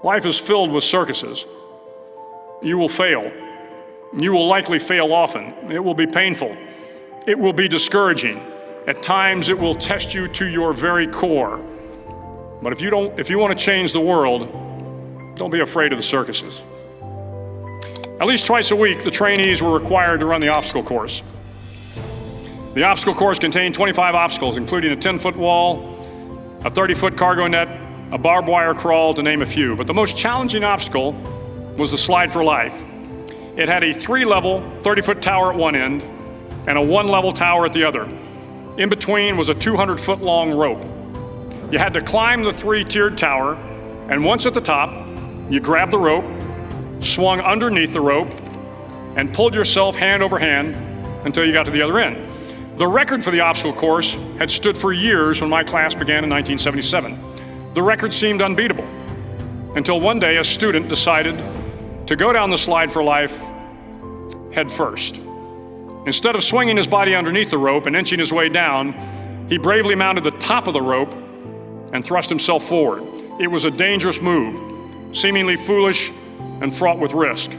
Life is filled with circuses. You will fail. You will likely fail often. It will be painful. It will be discouraging. At times, it will test you to your very core. But if you want to change the world, don't be afraid of the circuses. At least twice a week, the trainees were required to run the obstacle course. The obstacle course contained 25 obstacles, including a 10-foot wall, a 30-foot cargo net, a barbed wire crawl, to name a few. But the most challenging obstacle was the slide for life. It had a 3-level, 30-foot tower at one end and a 1-level tower at the other. In between was a 200-foot long rope. You had to climb the 3-tiered tower, and once at the top, you grabbed the rope, swung underneath the rope, and pulled yourself hand over hand until you got to the other end. The record for the obstacle course had stood for years when my class began in 1977. The record seemed unbeatable until one day a student decided to go down the slide for life head first. Instead of swinging his body underneath the rope and inching his way down, he bravely mounted the top of the rope and thrust himself forward. It was a dangerous move, seemingly foolish and fraught with risk.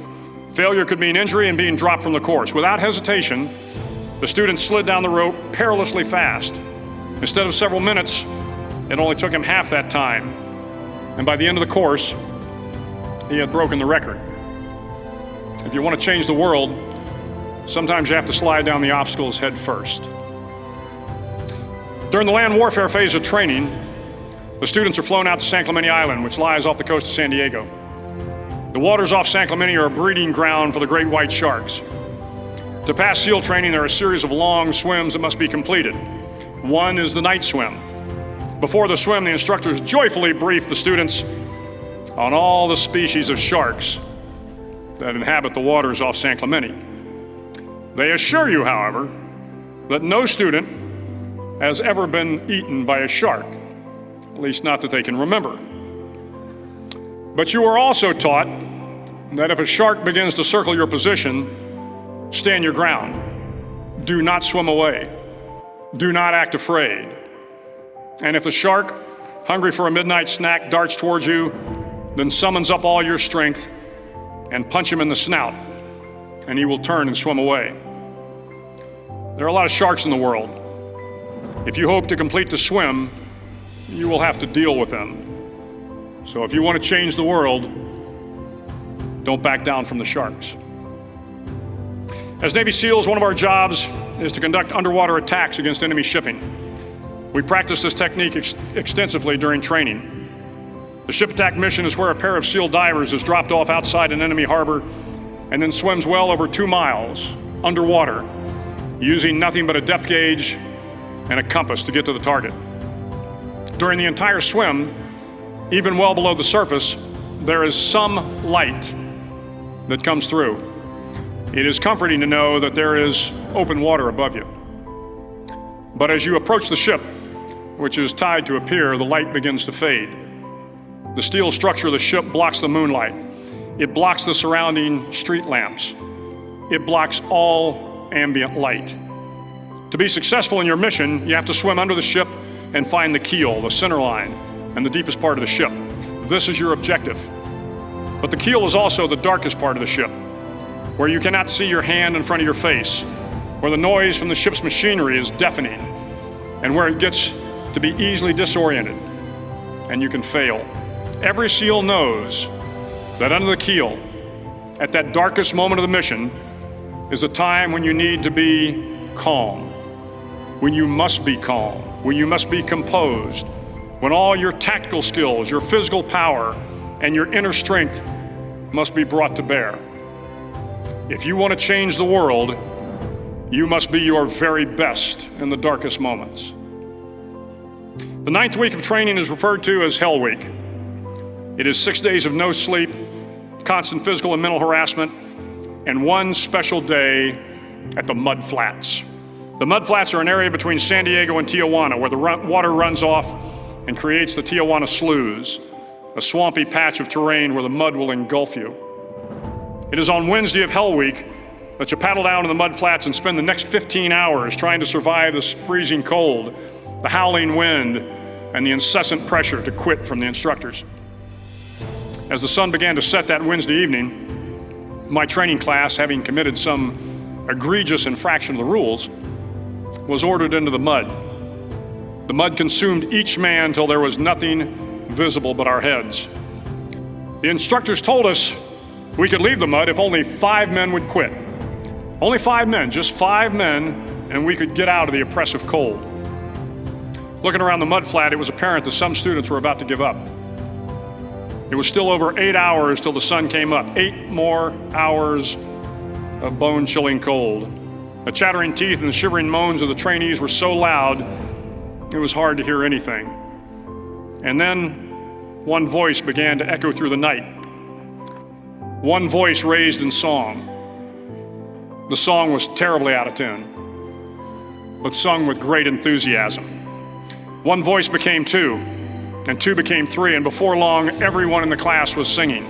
Failure could mean injury and being dropped from the course. Without hesitation, the student slid down the rope perilously fast. Instead of several minutes, it only took him half that time. And by the end of the course, he had broken the record. If you want to change the world, sometimes you have to slide down the obstacles head first. During the land warfare phase of training, the students are flown out to San Clemente Island, which lies off the coast of San Diego. The waters off San Clemente are a breeding ground for the great white sharks. To pass SEAL training, there are a series of long swims that must be completed. One is the night swim. Before the swim, the instructors joyfully brief the students on all the species of sharks that inhabit the waters off San Clemente. They assure you, however, that no student has ever been eaten by a shark, at least not that they can remember. But you are also taught that if a shark begins to circle your position, stand your ground. Do not swim away. Do not act afraid. And if the shark, hungry for a midnight snack, darts towards you, then summons up all your strength and punch him in the snout, and he will turn and swim away. There are a lot of sharks in the world. If you hope to complete the swim, you will have to deal with them. So if you want to change the world, don't back down from the sharks. As Navy SEALs, one of our jobs is to conduct underwater attacks against enemy shipping. We practice this technique extensively during training. The ship attack mission is where a pair of SEAL divers is dropped off outside an enemy harbor and then swims well over 2 miles underwater, using nothing but a depth gauge and a compass to get to the target. During the entire swim, even well below the surface, there is some light that comes through. It is comforting to know that there is open water above you. But as you approach the ship, which is tied to a pier, the light begins to fade. The steel structure of the ship blocks the moonlight. It blocks the surrounding street lamps. It blocks all ambient light. To be successful in your mission, you have to swim under the ship and find the keel, the center line, and the deepest part of the ship. This is your objective. But the keel is also the darkest part of the ship, where you cannot see your hand in front of your face, where the noise from the ship's machinery is deafening, and where it gets to be easily disoriented, and you can fail. Every SEAL knows that under the keel, at that darkest moment of the mission, is a time when you need to be calm, when you must be calm, when you must be composed, when all your tactical skills, your physical power, and your inner strength must be brought to bear. If you want to change the world, you must be your very best in the darkest moments. The 9th week of training is referred to as Hell Week. It is 6 days of no sleep, constant physical and mental harassment, and one special day at the Mud Flats. The Mud Flats are an area between San Diego and Tijuana where the water runs off and creates the Tijuana Sloughs, a swampy patch of terrain where the mud will engulf you. It is on Wednesday of Hell Week that you paddle down to the Mud Flats and spend the next 15 hours trying to survive this freezing cold, the howling wind, and the incessant pressure to quit from the instructors. As the sun began to set that Wednesday evening, my training class, having committed some egregious infraction of the rules, was ordered into the mud. The mud consumed each man till there was nothing visible but our heads. The instructors told us we could leave the mud if only 5 men would quit. Only 5 men, just 5 men, and we could get out of the oppressive cold. Looking around the mud flat, it was apparent that some students were about to give up. It was still over 8 hours till the sun came up. 8 more hours of bone-chilling cold. The chattering teeth and the shivering moans of the trainees were so loud, it was hard to hear anything. And then one voice began to echo through the night. One voice raised in song. The song was terribly out of tune, but sung with great enthusiasm. One voice became 2, and 2 became 3, and before long, everyone in the class was singing.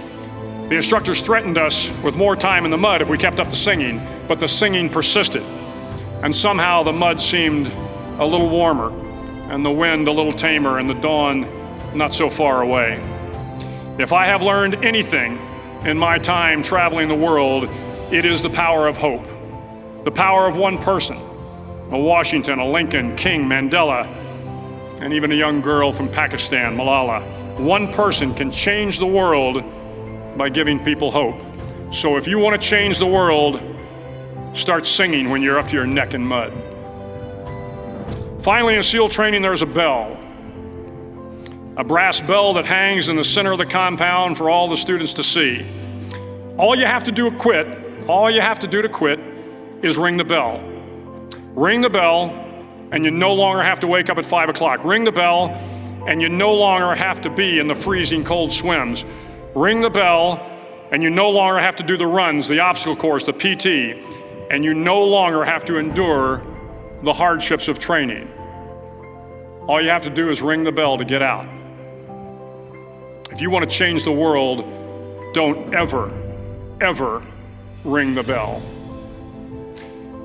The instructors threatened us with more time in the mud if we kept up the singing, but the singing persisted. And somehow the mud seemed a little warmer, and the wind a little tamer, and the dawn not so far away. If I have learned anything in my time traveling the world, it is the power of hope. The power of one person, a Washington, a Lincoln, King, Mandela, and even a young girl from Pakistan, Malala. One person can change the world by giving people hope. So if you want to change the world, start singing when you're up to your neck in mud. Finally, in SEAL training, there's a bell. A brass bell that hangs in the center of the compound for all the students to see. All you have to do to quit is ring the bell. Ring the bell, and you no longer have to wake up at 5 o'clock. Ring the bell, and you no longer have to be in the freezing cold swims. Ring the bell, and you no longer have to do the runs, the obstacle course, the PT, and you no longer have to endure the hardships of training. All you have to do is ring the bell to get out. If you want to change the world, don't ever, ever ring the bell.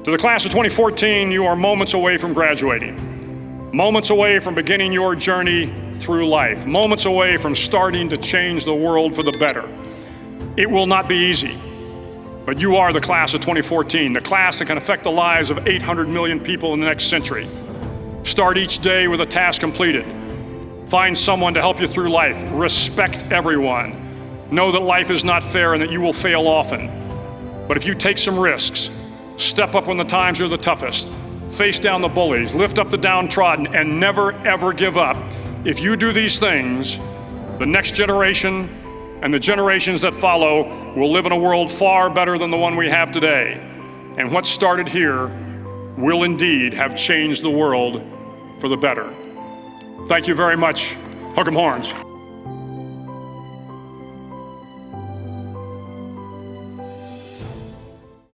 To the class of 2014, you are moments away from graduating, moments away from beginning your journey through life, moments away from starting to change the world for the better. It will not be easy, but you are the class of 2014, the class that can affect the lives of 800 million people in the next century. Start each day with a task completed. Find someone to help you through life. Respect everyone. Know that life is not fair and that you will fail often. But if you take some risks, step up when the times are the toughest, face down the bullies, lift up the downtrodden, and never ever give up. If you do these things, the next generation and the generations that follow will live in a world far better than the one we have today. And what started here will indeed have changed the world for the better. Thank you very much. Hook 'em horns.